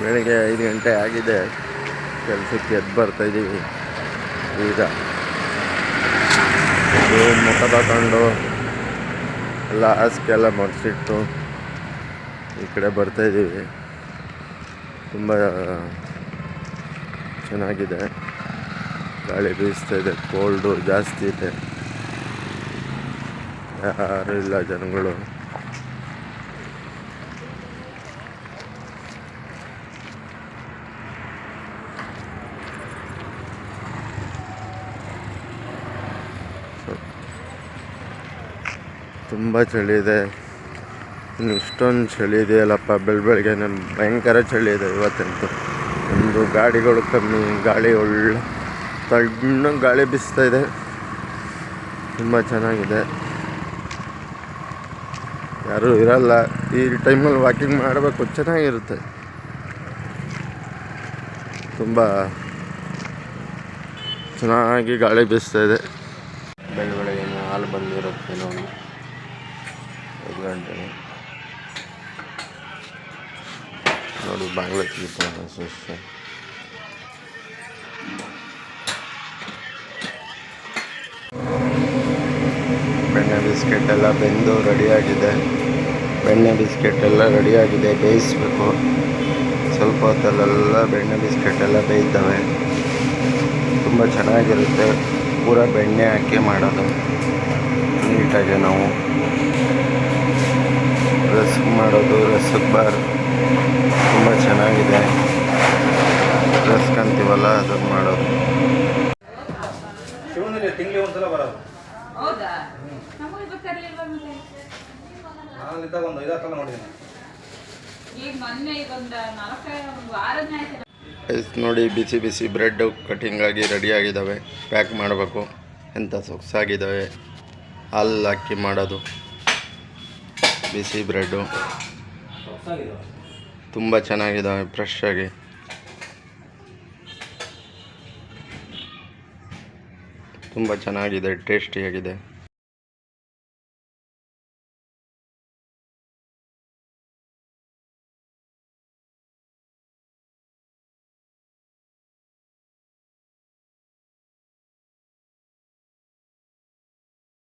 ಬೆಳಿಗ್ಗೆ 5 ಗಂಟೆ ಆಗಿದೆ. ಕೆಲಸಕ್ಕೆ ಎದ್ದು ಬರ್ತಾಯಿದ್ದೀವಿ. ಈಗ ಮುಖ ತಗೊಂಡು ಎಲ್ಲ ಹಾಸಿಗೆಲ್ಲ ಮಡಿಸಿಟ್ಟು ಈ ಕಡೆ ಬರ್ತಾಯಿದ್ದೀವಿ. ತುಂಬ ಚೆನ್ನಾಗಿದೆ, ಗಾಳಿ ಬೀಸ್ತಾಯಿದೆ, ಕೋಲ್ಡು ಜಾಸ್ತಿ ಇದೆ, ಯಾರೂ ಇಲ್ಲ ಜನಗಳು. ತುಂಬ ಚಳಿ ಇದೆ. ಇನ್ನು ಇಷ್ಟೊಂದು ಚಳಿ ಇದೆಯಲ್ಲಪ್ಪ, ಬೆಳಗ್ಗೆ ಭಯಂಕರ ಚಳಿ ಇದೆ ಇವತ್ತಂತೂ. ಒಂದು ಗಾಡಿಗಳು ಕಮ್ಮಿ, ಗಾಳಿ ಒಳ್ಳೆ ತಣ್ಣಗೆ ಗಾಳಿ ಬೀಸ್ತಾ ಇದೆ. ತುಂಬ ಚೆನ್ನಾಗಿದೆ, ಯಾರೂ ಇರಲ್ಲ. ಈ ಟೈಮಲ್ಲಿ ವಾಕಿಂಗ್ ಮಾಡಬೇಕು, ಚೆನ್ನಾಗಿರುತ್ತೆ. ತುಂಬ ಚೆನ್ನಾಗಿ ಗಾಳಿ ಬೀಸ್ತಾ ಇದೆ. ಬೆಳಗ್ಗೆ ಹಾಲು ಬಂದಿರುತ್ತೆ ನೋಡಿ, 5 ಗಂಟೆಗೆ ನೋಡಿ. ಬಾಂಗ್ಲಾ ಸಸ್ಯ ಬೆಣ್ಣೆ ಬಿಸ್ಕೆಟ್ ಎಲ್ಲ ಬೆಂದು ರೆಡಿಯಾಗಿದೆ. ಬೇಯಿಸ್ಬೇಕು. ಸ್ವಲ್ಪ ಹೊತ್ತಲ್ಲೆಲ್ಲ ಬೆಣ್ಣೆ ಬಿಸ್ಕೆಟ್ ಎಲ್ಲ ಬೇಯ್ತವೆ. ತುಂಬ ಚೆನ್ನಾಗಿರುತ್ತೆ. ಪೂರ ಬೆಣ್ಣೆ ಹಾಕಿ ಮಾಡೋದು ನೀಟಾಗಿ. ನಾವು ರಸ್ಕ್ ಮಾಡೋದು, ರಸಕ್ ಬಾರ್ ತುಂಬ ಚೆನ್ನಾಗಿದೆ. ರಸ್ಕ್ ಅಂತೀವಲ್ಲ, ಅದನ್ನು ಮಾಡೋದು. ತಿಂಗಳಿಗೆ ಒಂದ್ಸಲ ಬರೋದು. ನೋಡಿ, ಬಿಸಿ ಬಿಸಿ ಬ್ರೆಡ್ ಕಟಿಂಗ್ ಆಗಿ ರೆಡಿಯಾಗಿದ್ದಾವೆ. ಪ್ಯಾಕ್ ಮಾಡಬೇಕು. ಎಂಥ ಸೊಗಸಾಗಿದ್ದಾವೆ. ಹಾಲು ಹಾಕಿ ಮಾಡೋದು ಬಿಸಿ ಬ್ರೆಡ್ಡು. ತುಂಬ ಚೆನ್ನಾಗಿದ್ದಾವೆ, ಫ್ರೆಶ್ ಆಗಿ. ತುಂಬ ಚೆನ್ನಾಗಿದೆ, ಟೇಸ್ಟಿಯಾಗಿದೆ.